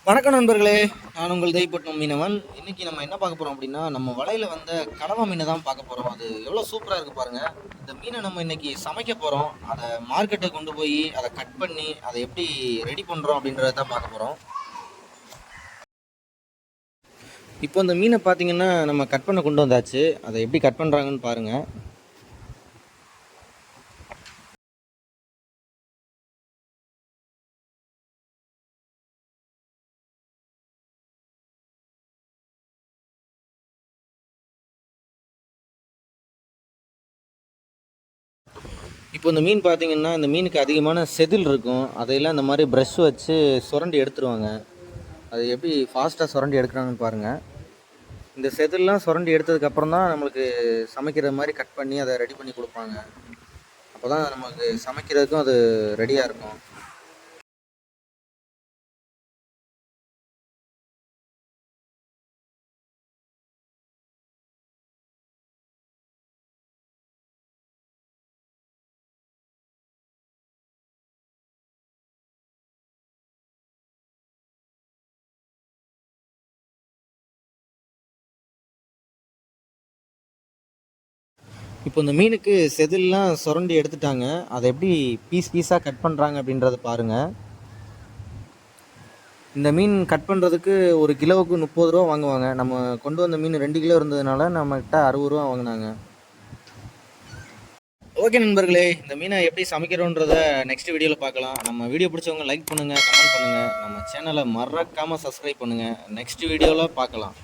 வணக்கம் நண்பர்களே, நான் உங்கள் தெய்வப்பட்டும் மீனவன். இன்றைக்கி நம்ம என்ன பார்க்க போகிறோம் அப்படின்னா, நம்ம வலையில் வந்த கடவா மீனை தான் பார்க்க போகிறோம். அது எவ்வளோ சூப்பராக இருக்குது பாருங்கள். இந்த மீனை நம்ம இன்றைக்கி சமைக்க போகிறோம். அதை மார்க்கெட்டை கொண்டு போய் அதை கட் பண்ணி அதை எப்படி ரெடி பண்ணுறோம் அப்படின்றத தான் பார்க்க போகிறோம். இப்போ இந்த மீனை பார்த்தீங்கன்னா நம்ம கட் பண்ண கொண்டு வந்தாச்சு. அதை எப்படி கட் பண்ணுறாங்கன்னு பாருங்கள். இப்போ இந்த மீன் பார்த்தீங்கன்னா, இந்த மீனுக்கு அதிகமான செதில் இருக்கும். அதையெல்லாம் இந்த மாதிரி ப்ரஷ் வச்சு சுரண்டி எடுத்துருவாங்க. அது எப்படி ஃபாஸ்ட்டாக சுரண்டி எடுக்கிறாங்கன்னு பாருங்கள். இந்த செதில்லாம் சுரண்டி எடுத்ததுக்கப்புறம் தான் நம்மளுக்கு சமைக்கிற மாதிரி கட் பண்ணி அதை ரெடி பண்ணி கொடுப்பாங்க. அப்போ தான் நமக்கு சமைக்கிறதுக்கும் அது ரெடியாக இருக்கும். இப்போ இந்த மீனுக்கு செதில்லாம் சுரண்டி எடுத்துட்டாங்க. அதை எப்படி பீஸ் பீஸாக கட் பண்ணுறாங்க அப்படின்றத பாருங்கள். இந்த மீன் கட் பண்ணுறதுக்கு ஒரு கிலோவுக்கு 30 ரூபா வாங்குவாங்க. நம்ம கொண்டு வந்த மீன் 2 கிலோ இருந்ததுனால நம்மகிட்ட 60 ரூபா வாங்கினாங்க. ஓகே நண்பர்களே, இந்த மீனை எப்படி சமைக்கிறோன்றத நெக்ஸ்ட் வீடியோவில் பார்க்கலாம். நம்ம வீடியோ பிடிச்சவங்க லைக் பண்ணுங்கள், கமெண்ட் பண்ணுங்கள், நம்ம சேனலை மறக்காமல் சப்ஸ்கிரைப் பண்ணுங்கள். நெக்ஸ்ட் வீடியோவில் பார்க்கலாம்.